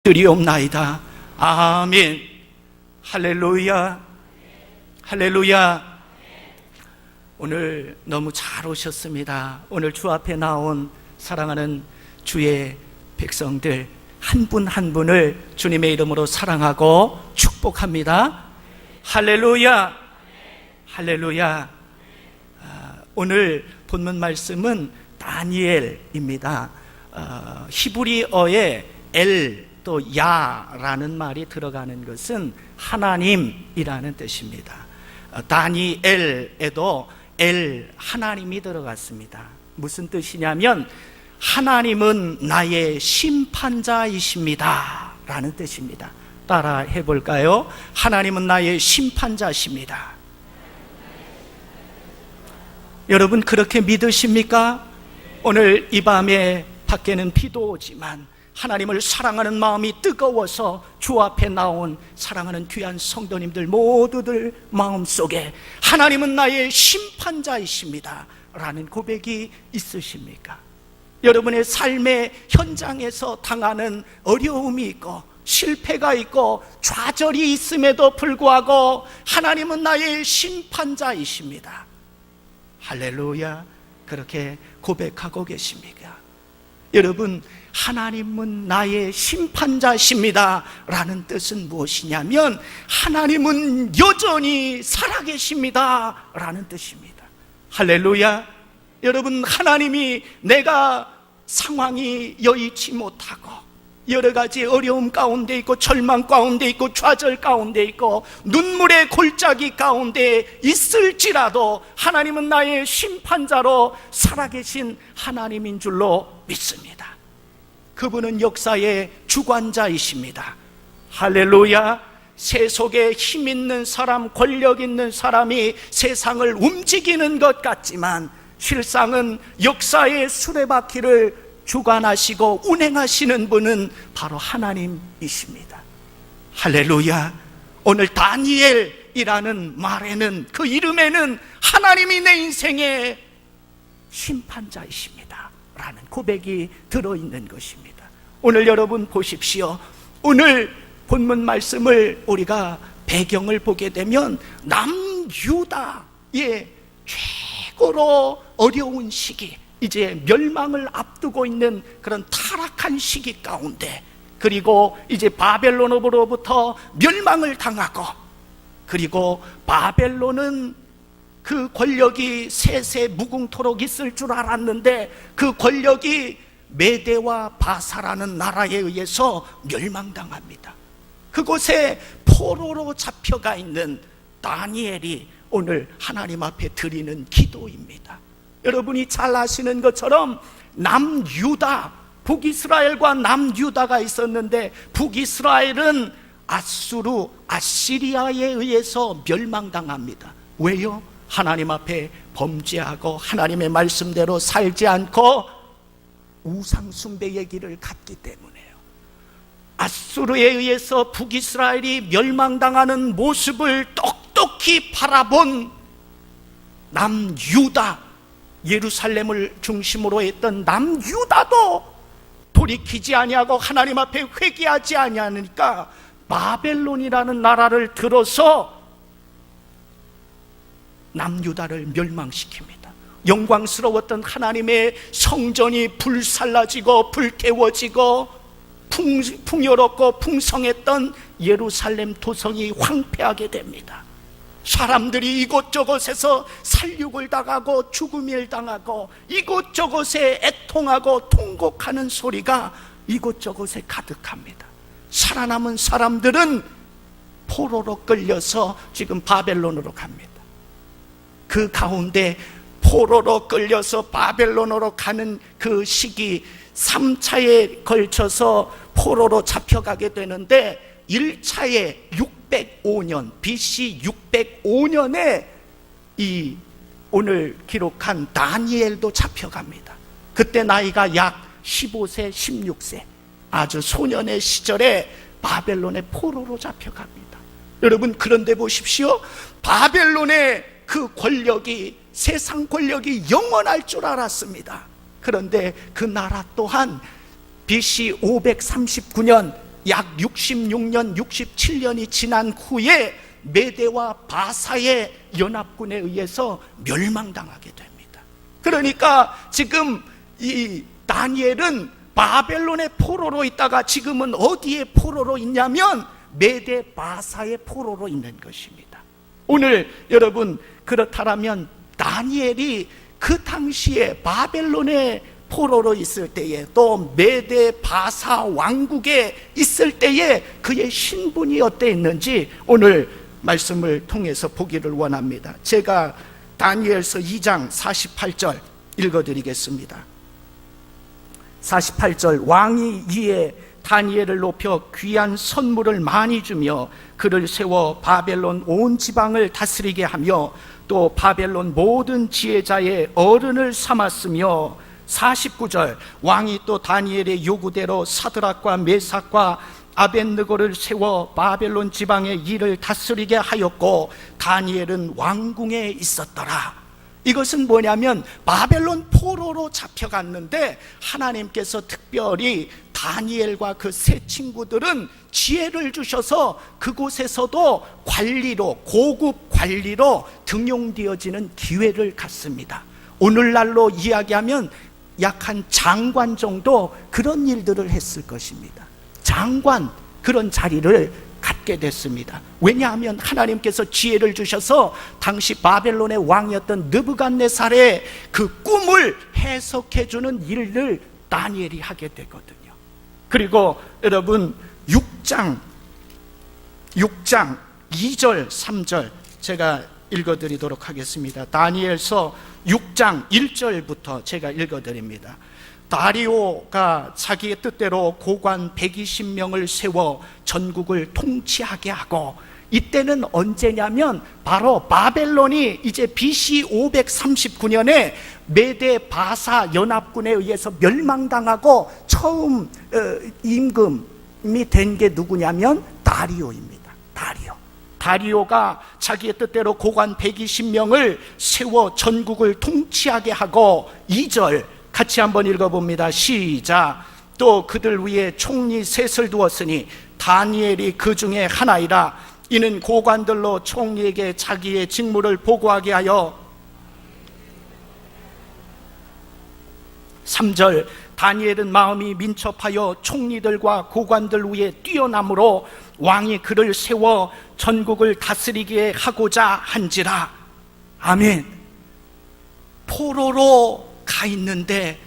드리옵나이다. 아멘. 할렐루야. 할렐루야. 오늘 너무 잘 오셨습니다. 오늘 주 앞에 나온 사랑하는 주의 백성들 한 분 한 분을 주님의 이름으로 사랑하고 축복합니다. 할렐루야. 할렐루야. 오늘 본문 말씀은 다니엘입니다. 히브리어에 엘 또 야라는 말이 들어가는 것은 하나님이라는 뜻입니다. 다니엘에도 엘 하나님이 들어갔습니다. 무슨 뜻이냐면 하나님은 나의 심판자이십니다 라는 뜻입니다. 따라 해볼까요? 하나님은 나의 심판자십니다. 여러분 그렇게 믿으십니까? 오늘 이 밤에 밖에는 비도 오지만 하나님을 사랑하는 마음이 뜨거워서 주 앞에 나온 사랑하는 귀한 성도님들 모두들 마음속에 하나님은 나의 심판자이십니다 라는 고백이 있으십니까? 여러분의 삶의 현장에서 당하는 어려움이 있고 실패가 있고 좌절이 있음에도 불구하고 하나님은 나의 심판자이십니다. 할렐루야. 그렇게 고백하고 계십니까? 여러분 하나님은 나의 심판자십니다 라는 뜻은 무엇이냐면 하나님은 여전히 살아계십니다 라는 뜻입니다. 할렐루야. 여러분 하나님이 내가 상황이 여의치 못하고 여러 가지 어려움 가운데 있고 절망 가운데 있고 좌절 가운데 있고 눈물의 골짜기 가운데 있을지라도 하나님은 나의 심판자로 살아계신 하나님인 줄로 믿습니다. 그분은 역사의 주관자이십니다. 할렐루야. 세속에 힘 있는 사람, 권력 있는 사람이 세상을 움직이는 것 같지만 실상은 역사의 수레바퀴를 주관하시고 운행하시는 분은 바로 하나님이십니다. 할렐루야. 오늘 다니엘이라는 말에는 그 이름에는 하나님이 내 인생의 심판자이십니다 라는 고백이 들어있는 것입니다. 오늘 여러분 보십시오. 오늘 본문 말씀을 우리가 배경을 보게 되면 남유다의 최고로 어려운 시기, 이제 멸망을 앞두고 있는 그런 타락한 시기 가운데, 그리고 이제 바벨론으로부터 멸망을 당하고, 그리고 바벨론은 그 권력이 세세 무궁토록 있을 줄 알았는데 그 권력이 메대와 바사라는 나라에 의해서 멸망당합니다. 그곳에 포로로 잡혀가 있는 다니엘이 오늘 하나님 앞에 드리는 기도입니다. 여러분이 잘 아시는 것처럼 남유다, 북이스라엘과 남유다가 있었는데 북이스라엘은 아시리아에 의해서 멸망당합니다. 왜요? 하나님 앞에 범죄하고 하나님의 말씀대로 살지 않고 우상 숭배의 길을 갔기 때문에요. 아수르에 의해서 북이스라엘이 멸망당하는 모습을 똑똑히 바라본 남유다, 예루살렘을 중심으로 했던 남유다도 돌이키지 아니하고 하나님 앞에 회개하지 아니하니까 바벨론이라는 나라를 들어서 남유다를 멸망시킵니다. 영광스러웠던 하나님의 성전이 불살라지고 불태워지고 풍요롭고 풍성했던 예루살렘 도성이 황폐하게 됩니다. 사람들이 이곳저곳에서 살육을 당하고 죽음을 당하고 이곳저곳에 애통하고 통곡하는 소리가 이곳저곳에 가득합니다. 살아남은 사람들은 포로로 끌려서 지금 바벨론으로 갑니다. 그 가운데 포로로 끌려서 바벨론으로 가는 그 시기 3차에 걸쳐서 포로로 잡혀가게 되는데 1차에 605년 BC 605년에 이 오늘 기록한 다니엘도 잡혀갑니다. 그때 나이가 약 15세 16세 아주 소년의 시절에 바벨론의 포로로 잡혀갑니다. 여러분 그런데 보십시오. 바벨론의 그 권력이 세상 권력이 영원할 줄 알았습니다. 그런데 그 나라 또한 BC 539년 약 66년, 67년이 지난 후에 메대와 바사의 연합군에 의해서 멸망당하게 됩니다. 그러니까 지금 이 다니엘은 바벨론의 포로로 있다가 지금은 어디에 포로로 있냐면 메대 바사의 포로로 있는 것입니다. 오늘 여러분, 그렇다면 다니엘이 그 당시에 바벨론의 포로로 있을 때에 또 메대 바사 왕국에 있을 때에 그의 신분이 어땠는지 오늘 말씀을 통해서 보기를 원합니다. 제가 다니엘서 2장 48절 읽어드리겠습니다. 48절, 왕이 이에 다니엘을 높여 귀한 선물을 많이 주며 그를 세워 바벨론 온 지방을 다스리게 하며 또 바벨론 모든 지혜자의 어른을 삼았으며 49절, 왕이 또 다니엘의 요구대로 사드락과 메삭과 아벳느고를 세워 바벨론 지방의 일을 다스리게 하였고 다니엘은 왕궁에 있었더라. 이것은 뭐냐면 바벨론 포로로 잡혀갔는데 하나님께서 특별히 다니엘과 그 세 친구들은 지혜를 주셔서 그곳에서도 관리로, 고급 관리로 등용되어지는 기회를 갖습니다. 오늘날로 이야기하면 약 한 장관 정도 그런 일들을 했을 것입니다. 장관, 그런 자리를 갖게 됐습니다. 왜냐하면 하나님께서 지혜를 주셔서 당시 바벨론의 왕이었던 느부갓네살의 그 꿈을 해석해주는 일을 다니엘이 하게 되거든요. 그리고 여러분 6장 2절 3절 제가 읽어드리도록 하겠습니다. 다니엘서 6장 1절부터 제가 읽어드립니다. 다리오가 자기의 뜻대로 고관 120명을 세워 전국을 통치하게 하고, 이때는 언제냐면 바로 바벨론이 이제 BC 539년에 메대 바사 연합군에 의해서 멸망당하고 처음 임금이 된 게 누구냐면 다리오입니다. 다리오가 자기의 뜻대로 고관 120명을 세워 전국을 통치하게 하고, 2절 같이 한번 읽어봅니다. 시작. 또 그들 위에 총리 셋을 두었으니 다니엘이 그 중에 하나이라. 이는 고관들로 총리에게 자기의 직무를 보고하게 하여. 3절. 다니엘은 마음이 민첩하여 총리들과 고관들 위에 뛰어나므로 왕이 그를 세워 전국을 다스리게 하고자 한지라. 아멘. 포로로 가 있는데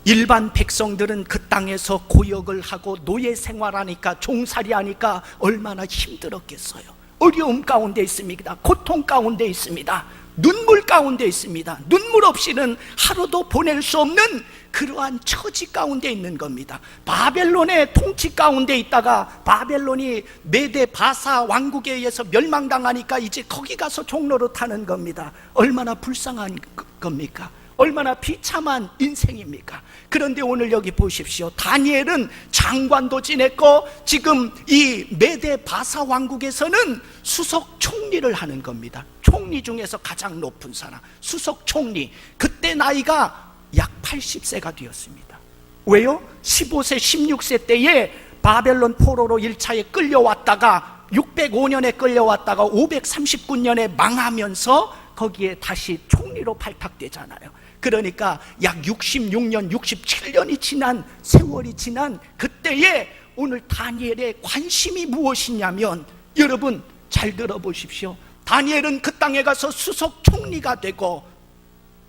일반 백성들은 그 땅에서 고역을 하고 노예 생활하니까, 종살이 하니까 얼마나 힘들었겠어요. 어려움 가운데 있습니다. 고통 가운데 있습니다. 눈물 가운데 있습니다. 눈물 없이는 하루도 보낼 수 없는 그러한 처지 가운데 있는 겁니다. 바벨론의 통치 가운데 있다가 바벨론이 메대 바사 왕국에 의해서 멸망당하니까 이제 거기 가서 종로로 타는 겁니다. 얼마나 불쌍한 겁니까? 얼마나 비참한 인생입니까? 그런데 오늘 여기 보십시오. 다니엘은 장관도 지냈고 지금 이 메대 바사 왕국에서는 수석 총리를 하는 겁니다. 총리 중에서 가장 높은 사람, 수석 총리. 그때 나이가 약 80세가 되었습니다. 왜요? 15세, 16세 때에 바벨론 포로로 1차에 끌려왔다가 605년에 끌려왔다가 539년에 망하면서 거기에 다시 총리로 발탁되잖아요. 그러니까 약 66년, 67년이 지난 세월이 지난 그때에 오늘 다니엘의 관심이 무엇이냐면, 여러분 잘 들어보십시오. 다니엘은 그 땅에 가서 수석 총리가 되고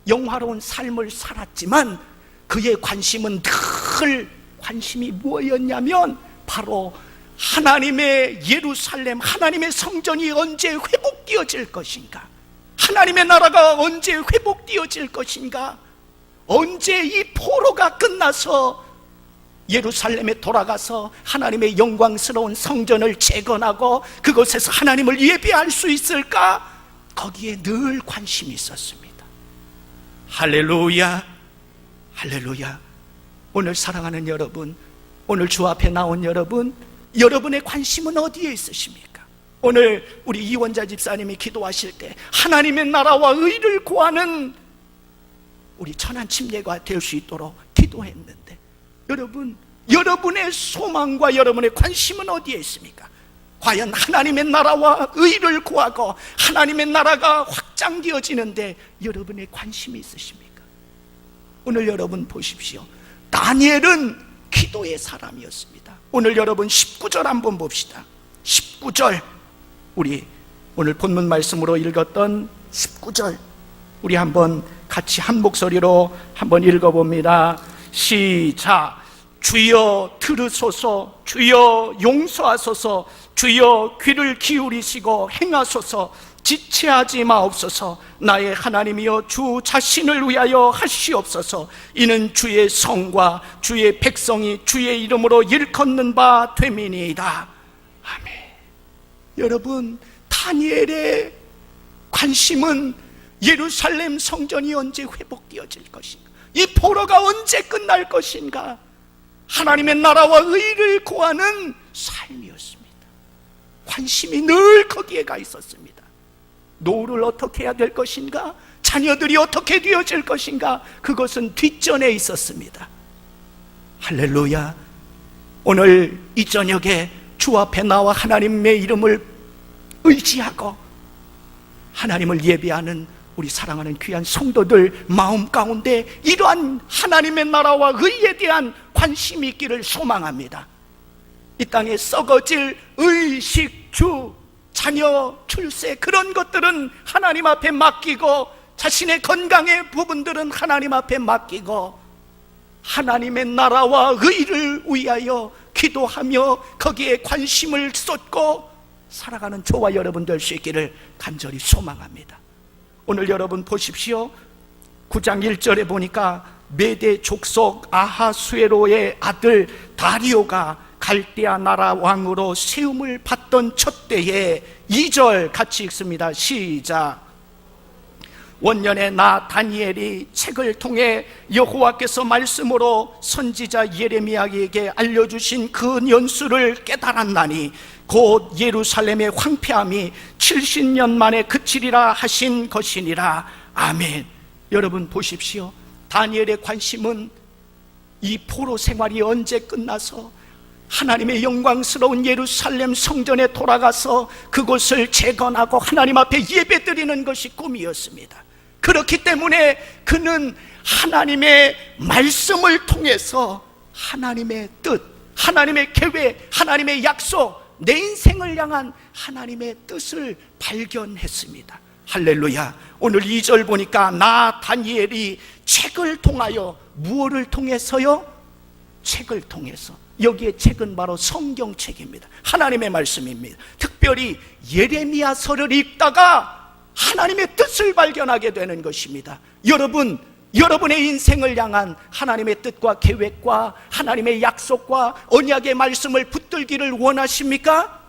영화로운 삶을 살았지만 그의 관심은 늘 관심이 뭐였냐면 바로 하나님의 예루살렘, 하나님의 성전이 언제 회복되어질 것인가, 하나님의 나라가 언제 회복되어질 것인가, 언제 이 포로가 끝나서 예루살렘에 돌아가서 하나님의 영광스러운 성전을 재건하고 그곳에서 하나님을 예배할 수 있을까, 거기에 늘 관심이 있었습니다. 할렐루야, 할렐루야. 오늘 사랑하는 여러분, 오늘 주 앞에 나온 여러분, 여러분의 관심은 어디에 있으십니까? 오늘 우리 이원자 집사님이 기도하실 때 하나님의 나라와 의를 구하는 우리 천안 침례가 될 수 있도록 기도했는데, 여러분 여러분의 소망과 여러분의 관심은 어디에 있습니까? 과연 하나님의 나라와 의를 구하고 하나님의 나라가 확장되어지는데 여러분의 관심이 있으십니까? 오늘 여러분 보십시오. 다니엘은 기도의 사람이었습니다. 오늘 여러분 19절 한번 봅시다. 19절, 우리 오늘 본문 말씀으로 읽었던 19절, 우리 한번 같이 한 목소리로 한번 읽어봅니다. 시작. 주여 들으소서, 주여 용서하소서, 주여 귀를 기울이시고 행하소서, 지체하지 마옵소서. 나의 하나님이여 주 자신을 위하여 하시옵소서. 이는 주의 성과 주의 백성이 주의 이름으로 일컫는 바 됨이니이다. 아멘. 여러분, 다니엘의 관심은 예루살렘 성전이 언제 회복되어질 것인가, 이 포로가 언제 끝날 것인가, 하나님의 나라와 의를 구하는 삶이었습니다. 관심이 늘 거기에 가 있었습니다. 노후를 어떻게 해야 될 것인가, 자녀들이 어떻게 되어질 것인가, 그것은 뒷전에 있었습니다. 할렐루야. 오늘 이 저녁에 주 앞에 나와 하나님의 이름을 의지하고 하나님을 예배하는 우리 사랑하는 귀한 성도들 마음 가운데 이러한 하나님의 나라와 의에 대한 관심이 있기를 소망합니다. 이 땅에 썩어질 의식주, 자녀 출세, 그런 것들은 하나님 앞에 맡기고, 자신의 건강의 부분들은 하나님 앞에 맡기고, 하나님의 나라와 의를 위하여 기도하며 거기에 관심을 쏟고 살아가는 저와 여러분 될 수 있기를 간절히 소망합니다. 오늘 여러분 보십시오. 9장 1절에 보니까 메대 족속 아하수에로의 아들 다리오가 갈대아 나라 왕으로 세움을 받던 첫 때에, 2절 같이 읽습니다. 시작. 원년에 나 다니엘이 책을 통해 여호와께서 말씀으로 선지자 예레미야에게 알려주신 그 연수를 깨달았나니 곧 예루살렘의 황폐함이 70년 만에 그치리라 하신 것이니라. 아멘. 여러분 보십시오. 다니엘의 관심은 이 포로 생활이 언제 끝나서 하나님의 영광스러운 예루살렘 성전에 돌아가서 그곳을 재건하고 하나님 앞에 예배드리는 것이 꿈이었습니다. 그렇기 때문에 그는 하나님의 말씀을 통해서 하나님의 뜻, 하나님의 계획, 하나님의 약속, 내 인생을 향한 하나님의 뜻을 발견했습니다. 할렐루야. 오늘 2절 보니까 나 다니엘이 책을 통하여, 무엇을 통해서요? 책을 통해서. 여기에 책은 바로 성경책입니다. 하나님의 말씀입니다. 특별히 예레미야서를 읽다가 하나님의 뜻을 발견하게 되는 것입니다. 여러분, 여러분의 인생을 향한 하나님의 뜻과 계획과 하나님의 약속과 언약의 말씀을 붙들기를 원하십니까?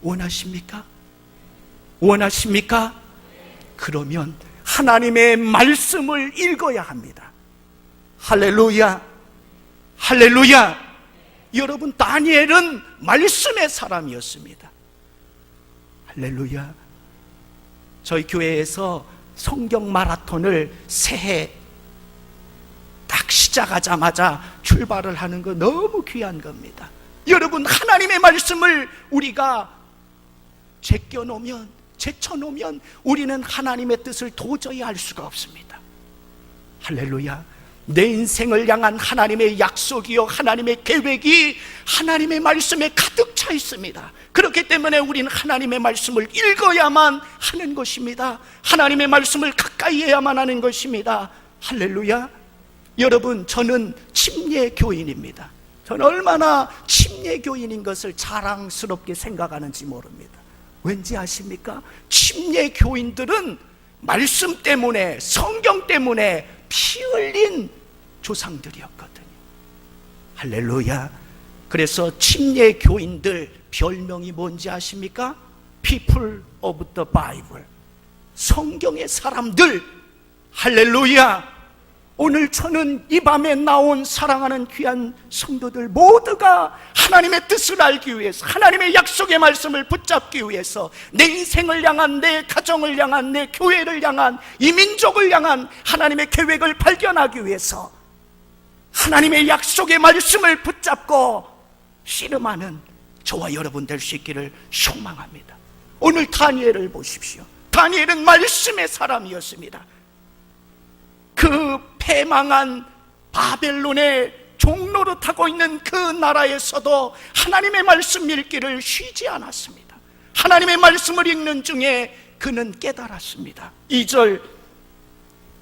원하십니까? 원하십니까? 그러면 하나님의 말씀을 읽어야 합니다. 할렐루야. 할렐루야. 여러분, 다니엘은 말씀의 사람이었습니다. 할렐루야. 저희 교회에서 성경 마라톤을 새해 딱 시작하자마자 출발을 하는 거 너무 귀한 겁니다. 여러분, 하나님의 말씀을 우리가 제껴놓으면, 제쳐놓으면 우리는 하나님의 뜻을 도저히 알 수가 없습니다. 할렐루야. 내 인생을 향한 하나님의 약속이요, 하나님의 계획이 하나님의 말씀에 가득 차 있습니다. 그렇기 때문에 우리는 하나님의 말씀을 읽어야만 하는 것입니다. 하나님의 말씀을 가까이 해야만 하는 것입니다. 할렐루야. 여러분, 저는 침례교인입니다. 저는 얼마나 침례교인인 것을 자랑스럽게 생각하는지 모릅니다. 왠지 아십니까? 침례교인들은 말씀 때문에, 성경 때문에 피 흘린 조상들이었거든요. 할렐루야. 그래서 침례교인들 별명이 뭔지 아십니까? People of the Bible, 성경의 사람들. 할렐루야. 오늘 저는 이 밤에 나온 사랑하는 귀한 성도들 모두가 하나님의 뜻을 알기 위해서, 하나님의 약속의 말씀을 붙잡기 위해서, 내 인생을 향한, 내 가정을 향한, 내 교회를 향한, 이 민족을 향한 하나님의 계획을 발견하기 위해서 하나님의 약속의 말씀을 붙잡고 씨름하는 저와 여러분 될 수 있기를 소망합니다. 오늘 다니엘을 보십시오. 다니엘은 말씀의 사람이었습니다. 그 패망한 바벨론의 종노릇하고 있는 그 나라에서도 하나님의 말씀 읽기를 쉬지 않았습니다. 하나님의 말씀을 읽는 중에 그는 깨달았습니다. 2절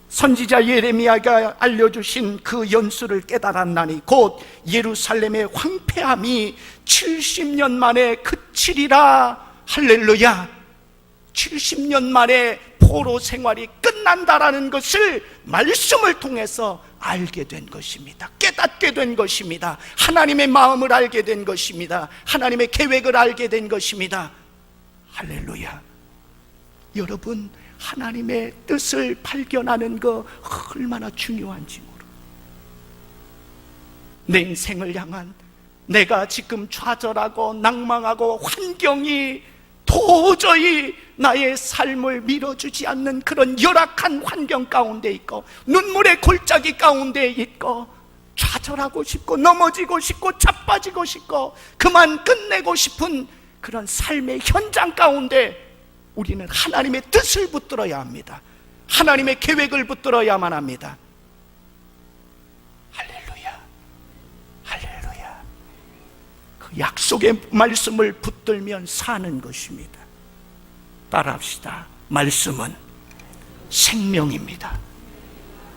선지자 예레미야가 알려주신 그 연수를 깨달았나니 곧 예루살렘의 황폐함이 70년 만에 그치리라. 할렐루야. 70년 만에 포로 생활이 끝난다라는 것을 말씀을 통해서 알게 된 것입니다. 깨닫게 된 것입니다. 하나님의 마음을 알게 된 것입니다. 하나님의 계획을 알게 된 것입니다. 할렐루야. 여러분, 하나님의 뜻을 발견하는 거 얼마나 중요한지 모르. 내 인생을 향한 내가 지금 좌절하고 낭망하고 환경이 도저히 나의 삶을 밀어주지 않는 그런 열악한 환경 가운데 있고 눈물의 골짜기 가운데 있고 좌절하고 싶고 넘어지고 싶고 자빠지고 싶고 그만 끝내고 싶은 그런 삶의 현장 가운데 우리는 하나님의 뜻을 붙들어야 합니다. 하나님의 계획을 붙들어야만 합니다. 할렐루야. 할렐루야. 그 약속의 말씀을 붙들면 사는 것입니다. 따라합시다. 말씀은 생명입니다.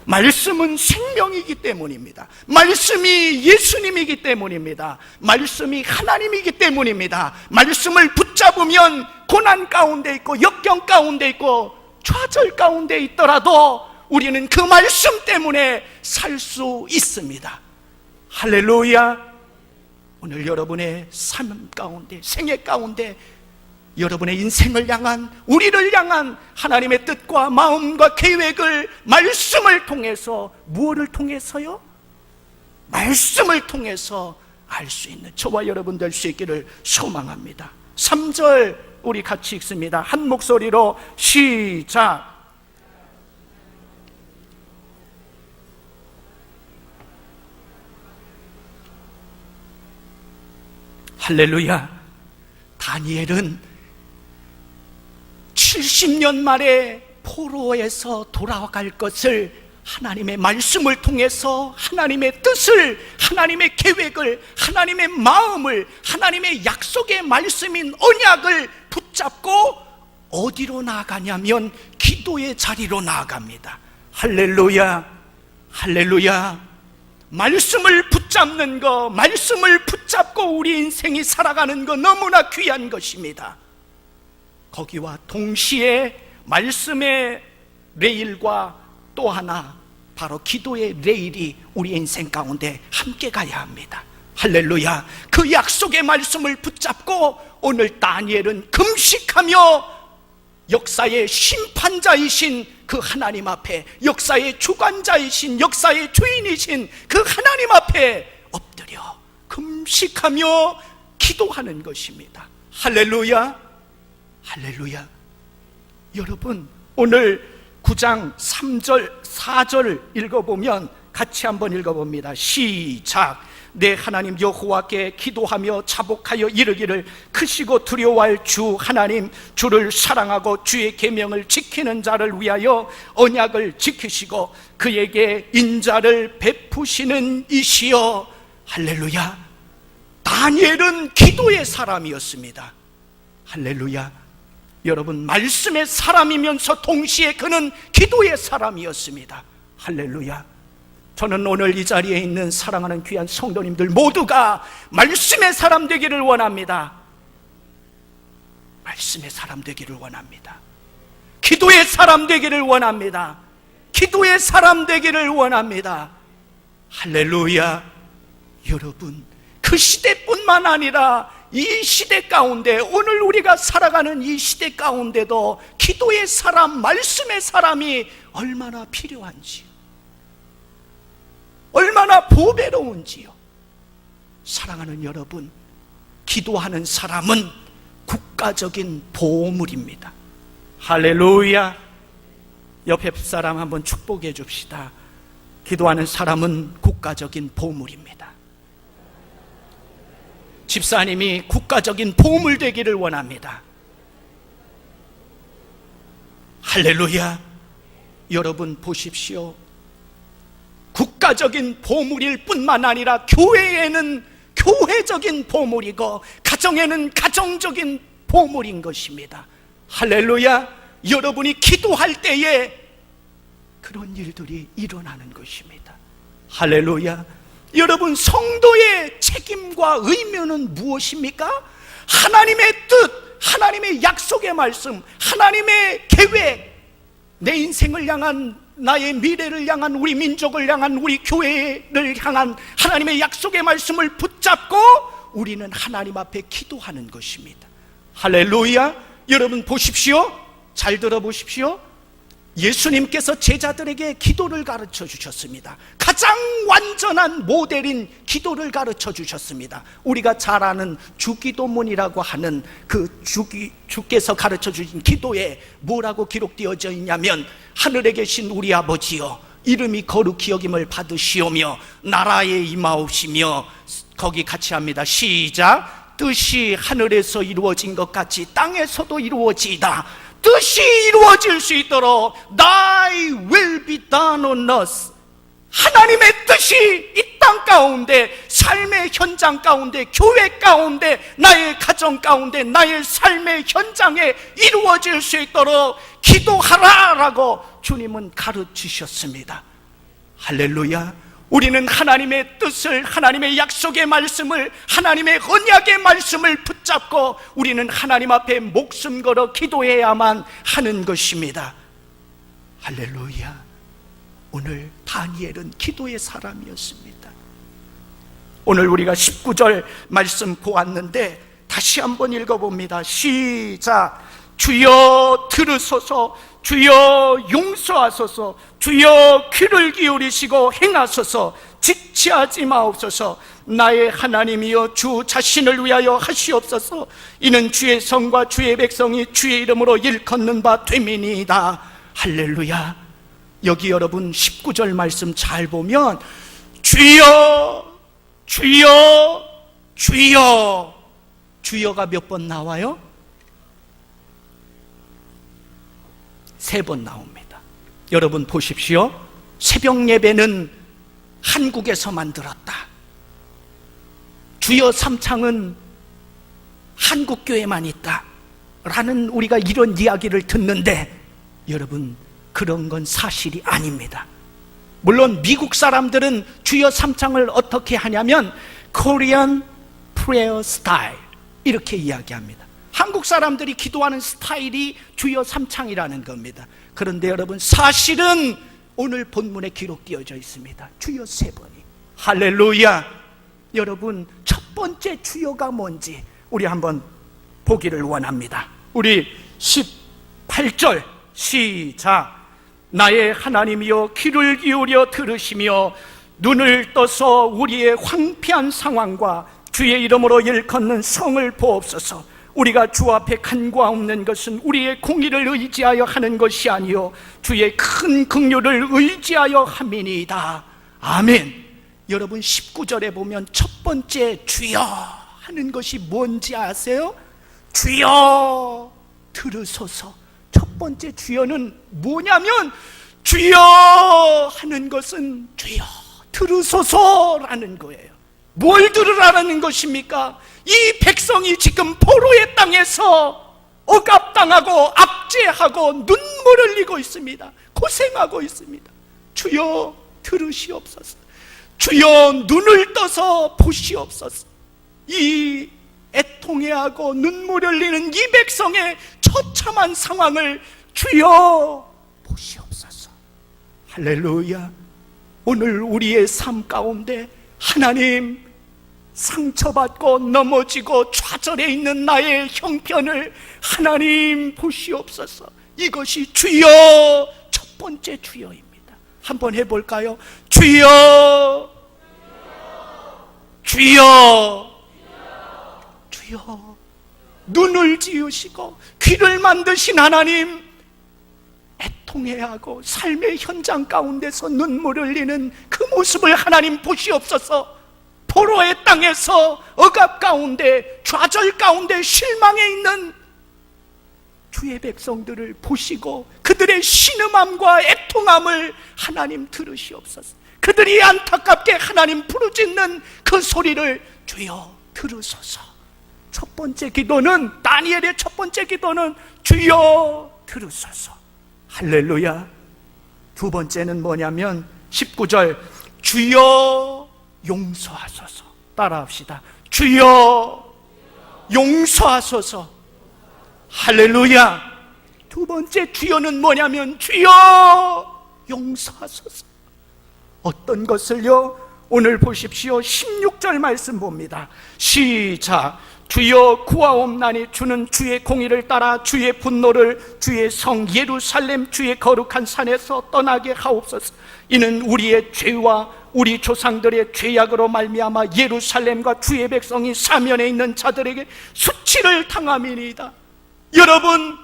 말씀은 생명이기 때문입니다. 말씀이 예수님이기 때문입니다. 말씀이 하나님이기 때문입니다. 말씀을 붙잡으면 고난 가운데 있고 역경 가운데 있고 좌절 가운데 있더라도 우리는 그 말씀 때문에 살 수 있습니다. 할렐루야. 오늘 여러분의 삶 가운데, 생애 가운데 여러분의 인생을 향한, 우리를 향한 하나님의 뜻과 마음과 계획을 말씀을 통해서, 무엇을 통해서요? 말씀을 통해서 알 수 있는 저와 여러분 될 수 있기를 소망합니다. 3절 우리 같이 읽습니다. 한 목소리로 시작. 할렐루야. 다니엘은 70년 만에 포로에서 돌아갈 것을 하나님의 말씀을 통해서 하나님의 뜻을, 하나님의 계획을, 하나님의 마음을, 하나님의 약속의 말씀인 언약을 붙잡고 어디로 나아가냐면 기도의 자리로 나아갑니다. 할렐루야. 할렐루야. 말씀을 붙잡는 거, 말씀을 붙잡고 우리 인생이 살아가는 거 너무나 귀한 것입니다. 거기와 동시에 말씀의 레일과 또 하나 바로 기도의 레일이 우리 인생 가운데 함께 가야 합니다. 할렐루야. 그 약속의 말씀을 붙잡고 오늘 다니엘은 금식하며 역사의 심판자이신 그 하나님 앞에, 역사의 주관자이신, 역사의 주인이신 그 하나님 앞에 엎드려 금식하며 기도하는 것입니다. 할렐루야. 할렐루야. 여러분, 오늘 9장 3절 4절 읽어보면 같이 한번 읽어봅니다. 시작. 내 하나님 여호와께 기도하며 자복하여 이르기를 크시고 두려워할 주 하나님, 주를 사랑하고 주의 계명을 지키는 자를 위하여 언약을 지키시고 그에게 인자를 베푸시는 이시여. 할렐루야. 다니엘은 기도의 사람이었습니다. 할렐루야. 여러분, 말씀의 사람이면서 동시에 그는 기도의 사람이었습니다. 할렐루야. 저는 오늘 이 자리에 있는 사랑하는 귀한 성도님들 모두가 말씀의 사람 되기를 원합니다. 말씀의 사람 되기를 원합니다. 기도의 사람 되기를 원합니다. 기도의 사람 되기를 원합니다. 할렐루야. 여러분, 그 시대뿐만 아니라 이 시대 가운데, 오늘 우리가 살아가는 이 시대 가운데도 기도의 사람, 말씀의 사람이 얼마나 필요한지요, 얼마나 보배로운지요. 사랑하는 여러분, 기도하는 사람은 국가적인 보물입니다. 할렐루야. 옆에 사람 한번 축복해 줍시다. 기도하는 사람은 국가적인 보물입니다. 집사님이 국가적인 보물 되기를 원합니다. 할렐루야. 여러분 보십시오. 국가적인 보물일 뿐만 아니라 교회에는 교회적인 보물이고 가정에는 가정적인 보물인 것입니다. 할렐루야. 여러분이 기도할 때에 그런 일들이 일어나는 것입니다. 할렐루야. 여러분, 성도의 책임과 의무는 무엇입니까? 하나님의 뜻, 하나님의 약속의 말씀, 하나님의 계획, 내 인생을 향한, 나의 미래를 향한, 우리 민족을 향한, 우리 교회를 향한 하나님의 약속의 말씀을 붙잡고 우리는 하나님 앞에 기도하는 것입니다. 할렐루야. 여러분 보십시오. 잘 들어보십시오. 예수님께서 제자들에게 기도를 가르쳐 주셨습니다. 가장 완전한 모델인 기도를 가르쳐 주셨습니다. 우리가 잘 아는 주기도문이라고 하는 그 주께서 가르쳐 주신 기도에 뭐라고 기록되어져 있냐면, 하늘에 계신 우리 아버지여, 이름이 거룩히 여김을 받으시오며 나라에 임하옵시며, 거기 같이 합니다. 시작. 뜻이 하늘에서 이루어진 것 같이 땅에서도 이루어지이다. 뜻이 이루어질 수 있도록 Thy will be done on us. 하나님의 뜻이 이 땅 가운데, 삶의 현장 가운데, 교회 가운데, 나의 가정 가운데, 나의 삶의 현장에 이루어질 수 있도록 기도하라라고 주님은 가르치셨습니다. 할렐루야. 우리는 하나님의 뜻을, 하나님의 약속의 말씀을, 하나님의 언약의 말씀을 붙잡고 우리는 하나님 앞에 목숨 걸어 기도해야만 하는 것입니다. 할렐루야. 오늘 다니엘은 기도의 사람이었습니다. 오늘 우리가 19절 말씀 보았는데 다시 한번 읽어봅니다. 시작. 주여 들으소서, 주여 용서하소서, 주여 귀를 기울이시고 행하소서, 지체하지 마옵소서. 나의 하나님이여, 주 자신을 위하여 하시옵소서. 이는 주의 성과 주의 백성이 주의 이름으로 일컫는 바 됨이니이다. 할렐루야. 여기 여러분 19절 말씀 잘 보면 주여 주여 주여, 주여가 몇 번 나와요? 3번 나옵니다. 여러분 보십시오. 새벽 예배는 한국에서 만들었다. 주여 삼창은 한국 교회만 있다 라는 우리가 이런 이야기를 듣는데, 여러분 그런 건 사실이 아닙니다. 물론 미국 사람들은 주여 삼창을 어떻게 하냐면 Korean prayer style 이렇게 이야기합니다. 한국 사람들이 기도하는 스타일이 주여 삼창이라는 겁니다. 그런데 여러분 사실은 오늘 본문에 기록되어져 있습니다. 주여 3번이. 할렐루야. 여러분 첫 번째 주여가 뭔지 우리 한번 보기를 원합니다. 우리 18절 시작. 나의 하나님이여, 귀를 기울여 들으시며 눈을 떠서 우리의 황폐한 상황과 주의 이름으로 일컫는 성을 보옵소서. 우리가 주 앞에 간과없는 것은 우리의 공의를 의지하여 하는 것이 아니요 주의 큰 긍휼을 의지하여 함이니이다. 아멘. 여러분 19절에 보면 첫 번째 주여 하는 것이 뭔지 아세요? 주여 들으소서. 첫 번째 주여는 뭐냐면, 주여 하는 것은 주여 들으소서라는 거예요. 뭘 들으라는 것입니까? 이 백성이 지금 포로의 땅에서 억압당하고 압제하고 눈물을 흘리고 있습니다. 고생하고 있습니다. 주여 들으시옵소서. 주여 눈을 떠서 보시옵소서. 이 애통해하고 눈물 흘리는 이 백성의 처참한 상황을 주여 보시옵소서. 할렐루야. 오늘 우리의 삶 가운데 하나님, 상처받고 넘어지고 좌절해 있는 나의 형편을 하나님 보시옵소서. 이것이 주여 첫 번째 주여입니다. 한번 해볼까요? 주여 주여 주여. 눈을 지으시고 귀를 만드신 하나님, 애통해야 하고 삶의 현장 가운데서 눈물 흘리는 그 모습을 하나님 보시옵소서. 포로의 땅에서 억압 가운데, 좌절 가운데 실망해 있는 주의 백성들을 보시고 그들의 신음함과 애통함을 하나님 들으시옵소서. 그들이 안타깝게 하나님 부르짖는 그 소리를 주여 들으소서. 첫 번째 기도는, 다니엘의 첫 번째 기도는 주여 들으소서. 할렐루야. 두 번째는 뭐냐면 19절 주여 용서하소서. 따라합시다. 주여 용서하소서. 할렐루야. 두 번째 주여는 뭐냐면 주여 용서하소서. 어떤 것을요? 오늘 보십시오. 16절 말씀 봅니다. 시작. 주여 구하옵나니 주는 주의 공의를 따라 주의 분노를 주의 성 예루살렘 주의 거룩한 산에서 떠나게 하옵소서. 이는 우리의 죄와 우리 조상들의 죄악으로 말미암아 예루살렘과 주의 백성이 사면에 있는 자들에게 수치를 당함이니이다. 여러분,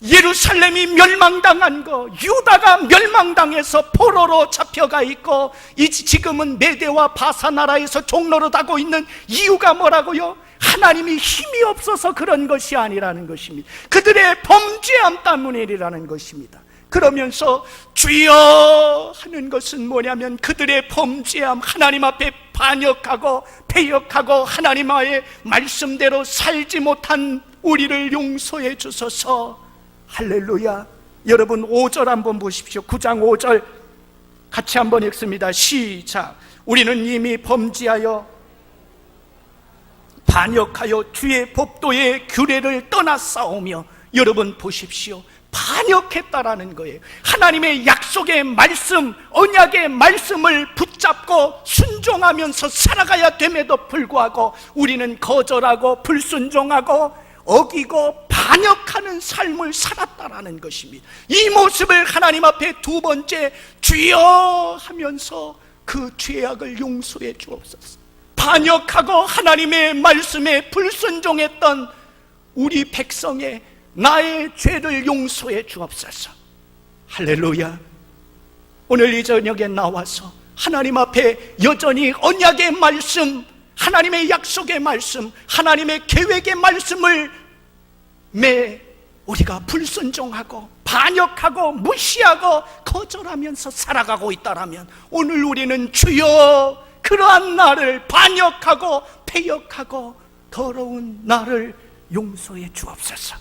예루살렘이 멸망당한 거, 유다가 멸망당해서 포로로 잡혀가 있고 지금은 메대와 바사 나라에서 종로로 가고 있는 이유가 뭐라고요? 하나님이 힘이 없어서 그런 것이 아니라는 것입니다. 그들의 범죄함 때문이라는 것입니다. 그러면서 주여 하는 것은 뭐냐면 그들의 범죄함, 하나님 앞에 반역하고 패역하고 하나님의 말씀대로 살지 못한 우리를 용서해 주소서. 할렐루야. 여러분 5절 한번 보십시오. 9장 5절 같이 한번 읽습니다. 시작. 우리는 이미 범죄하여 반역하여 주의 법도의 규례를 떠났사오며. 여러분 보십시오. 반역했다라는 거예요. 하나님의 약속의 말씀, 언약의 말씀을 붙잡고 순종하면서 살아가야 됨에도 불구하고 우리는 거절하고 불순종하고 어기고 반역하는 삶을 살았다라는 것입니다. 이 모습을 하나님 앞에 두 번째 주여 하면서 그 죄악을 용서해 주옵소서. 반역하고 하나님의 말씀에 불순종했던 우리 백성의 나의 죄를 용서해 주옵소서. 할렐루야. 오늘 이 저녁에 나와서 하나님 앞에 여전히 언약의 말씀, 하나님의 약속의 말씀, 하나님의 계획의 말씀을 우리가 불순종하고 반역하고 무시하고 거절하면서 살아가고 있다라면 오늘 우리는 주여 그러한 나를, 반역하고 패역하고 더러운 나를 용서해 주옵소서.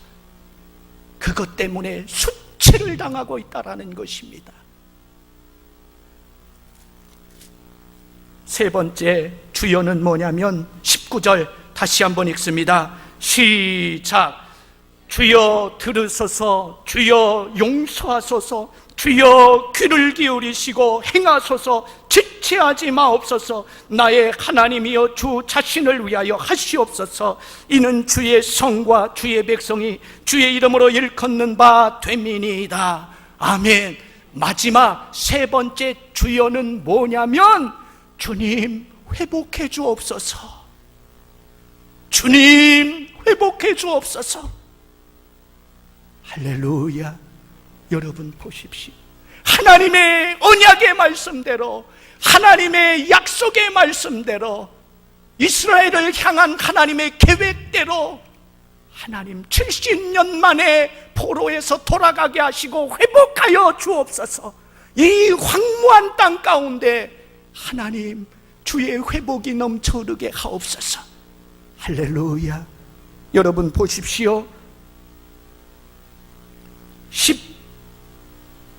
그것 때문에 수치를 당하고 있다라는 것입니다. 세 번째 주여는 뭐냐면 19절 다시 한번 읽습니다. 시작. 주여 들으소서. 주여 용서하소서. 주여 귀를 기울이시고 행하소서. 지체하지 마옵소서. 나의 하나님이여 주 자신을 위하여 하시옵소서. 이는 주의 성과 주의 백성이 주의 이름으로 일컫는 바 됨이니이다. 아멘. 마지막 세 번째 주여는 뭐냐면 주님 회복해 주옵소서. 주님 회복해 주옵소서. 할렐루야. 여러분 보십시오. 하나님의 언약의 말씀대로, 하나님의 약속의 말씀대로, 이스라엘을 향한 하나님의 계획대로 하나님 70년 만에 포로에서 돌아가게 하시고 회복하여 주옵소서. 이 황무한 땅 가운데 하나님 주의 회복이 넘쳐 흐르게 하옵소서. 할렐루야. 여러분 보십시오.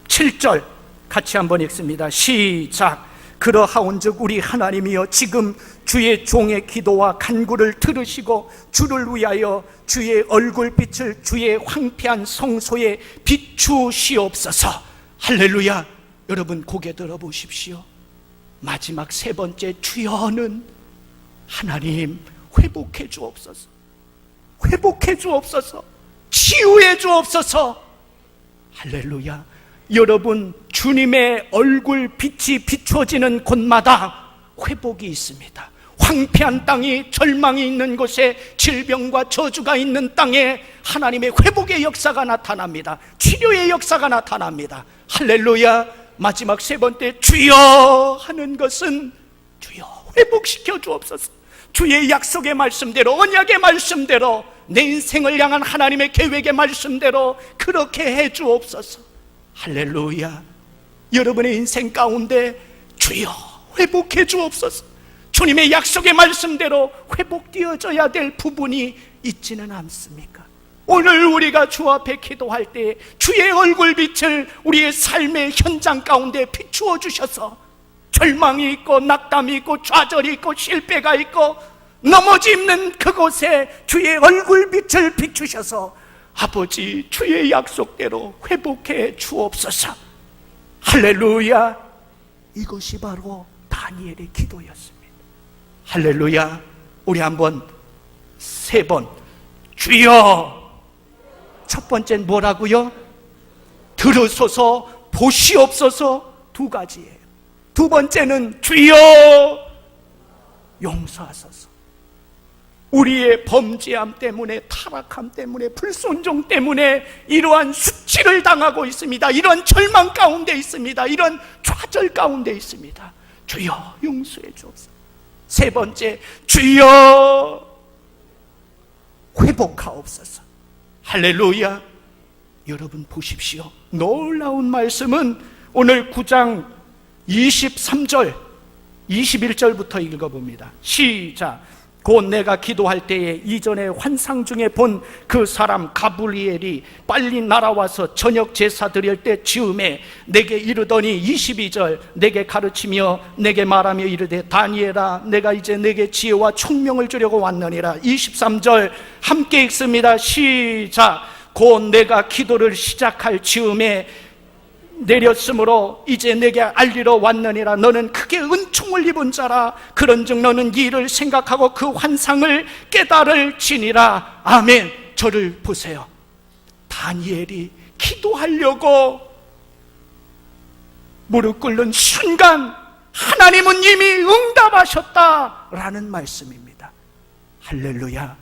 17절 같이 한번 읽습니다. 시작. 그러하온즉 우리 하나님이여 지금 주의 종의 기도와 간구를 들으시고 주를 위하여 주의 얼굴빛을 주의 황폐한 성소에 비추시옵소서. 할렐루야. 여러분 고개 들어 보십시오. 마지막 세 번째 주여는 하나님 회복해 주옵소서. 회복해 주옵소서. 치유해 주옵소서. 할렐루야. 여러분 주님의 얼굴 빛이 비춰지는 곳마다 회복이 있습니다. 황폐한 땅이, 절망이 있는 곳에, 질병과 저주가 있는 땅에 하나님의 회복의 역사가 나타납니다. 치료의 역사가 나타납니다. 할렐루야. 마지막 세 번째, 주여 하는 것은, 주여 회복시켜 주옵소서. 주의 약속의 말씀대로, 언약의 말씀대로, 내 인생을 향한 하나님의 계획의 말씀대로 그렇게 해 주옵소서. 할렐루야. 여러분의 인생 가운데 주여 회복해 주옵소서. 주님의 약속의 말씀대로 회복되어져야 될 부분이 있지는 않습니까? 오늘 우리가 주 앞에 기도할 때 주의 얼굴빛을 우리의 삶의 현장 가운데 비추어 주셔서 절망이 있고 낙담이 있고 좌절이 있고 실패가 있고 넘어지는 그곳에 주의 얼굴빛을 비추셔서 아버지 주의 약속대로 회복해 주옵소서. 할렐루야. 이것이 바로 다니엘의 기도였습니다. 할렐루야. 우리 한번 세 번 주여. 첫 번째는 뭐라고요? 들으소서, 보시옵소서. 두 가지예요. 두 번째는 주여 용서하소서. 우리의 범죄함 때문에, 타락함 때문에, 불순종 때문에 이러한 수치를 당하고 있습니다. 이런 절망 가운데 있습니다. 이런 좌절 가운데 있습니다. 주여 용서해 주옵소서. 세 번째, 주여 회복하옵소서. 할렐루야. 여러분 보십시오. 놀라운 말씀은 오늘 9장 23절 21절부터 읽어봅니다. 시작. 곧 내가 기도할 때에 이전에 환상 중에 본 그 사람 가브리엘이 빨리 날아와서 저녁 제사 드릴 때 즈음에 내게 이르더니 22절 내게 가르치며 내게 말하며 이르되 다니엘아 내가 이제 내게 지혜와 총명을 주려고 왔느니라. 23절 함께 읽습니다. 시작. 곧 내가 기도를 시작할 즈음에 내렸으므로 이제 내게 알리러 왔느니라. 너는 크게 은총을 입은 자라. 그런즉 너는 이 일을 생각하고 그 환상을 깨달을지니라. 아멘. 저를 보세요. 다니엘이 기도하려고 무릎 꿇는 순간 하나님은 이미 응답하셨다라는 말씀입니다. 할렐루야.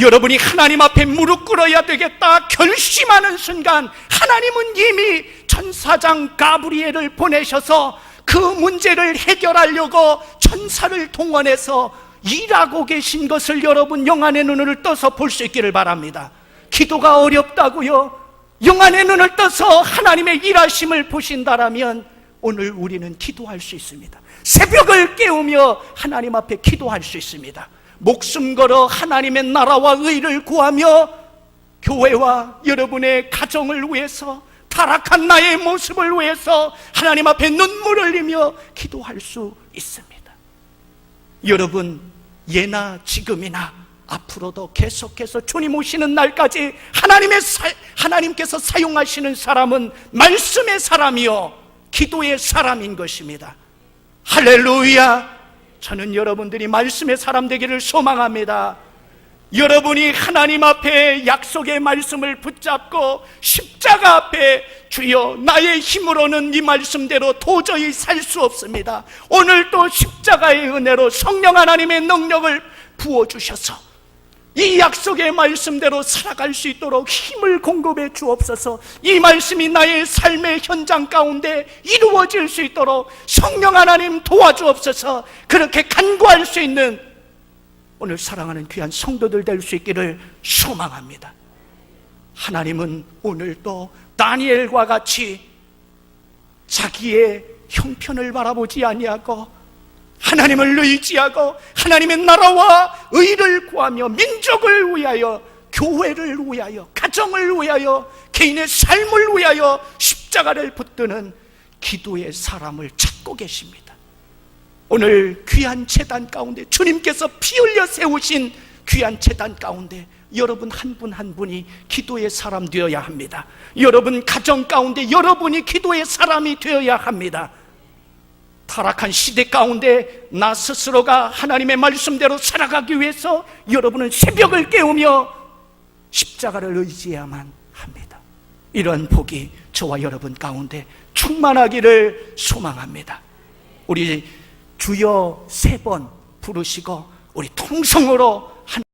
여러분이 하나님 앞에 무릎 꿇어야 되겠다 결심하는 순간 하나님은 이미 천사장 가브리엘을 보내셔서 그 문제를 해결하려고 천사를 동원해서 일하고 계신 것을 여러분 영안의 눈을 떠서 볼 수 있기를 바랍니다. 기도가 어렵다고요? 영안의 눈을 떠서 하나님의 일하심을 보신다라면 오늘 우리는 기도할 수 있습니다. 새벽을 깨우며 하나님 앞에 기도할 수 있습니다. 목숨 걸어 하나님의 나라와 의를 구하며 교회와 여러분의 가정을 위해서, 타락한 나의 모습을 위해서 하나님 앞에 눈물을 흘리며 기도할 수 있습니다. 여러분, 예나 지금이나 앞으로도 계속해서 주님 오시는 날까지 하나님께서 사용하시는 사람은 말씀의 사람이요 기도의 사람인 것입니다. 할렐루야. 저는 여러분들이 말씀의 사람 되기를 소망합니다. 여러분이 하나님 앞에 약속의 말씀을 붙잡고 십자가 앞에 주여 나의 힘으로는 이 말씀대로 도저히 살 수 없습니다. 오늘 또 십자가의 은혜로 성령 하나님의 능력을 부어주셔서 이 약속의 말씀대로 살아갈 수 있도록 힘을 공급해 주옵소서. 이 말씀이 나의 삶의 현장 가운데 이루어질 수 있도록 성령 하나님 도와주옵소서. 그렇게 간구할 수 있는 오늘 사랑하는 귀한 성도들 될 수 있기를 소망합니다. 하나님은 오늘도 다니엘과 같이 자기의 형편을 바라보지 아니하고 하나님을 의지하고 하나님의 나라와 의를 구하며 민족을 위하여, 교회를 위하여, 가정을 위하여, 개인의 삶을 위하여 십자가를 붙드는 기도의 사람을 찾고 계십니다. 오늘 귀한 제단 가운데, 주님께서 피 흘려 세우신 귀한 제단 가운데 여러분 한 분 한 분이 기도의 사람 되어야 합니다. 여러분 가정 가운데 여러분이 기도의 사람이 되어야 합니다. 타락한 시대 가운데 나 스스로가 하나님의 말씀대로 살아가기 위해서 여러분은 새벽을 깨우며 십자가를 의지해야만 합니다. 이런 복이 저와 여러분 가운데 충만하기를 소망합니다. 우리 주여 세 번 부르시고 우리 통성으로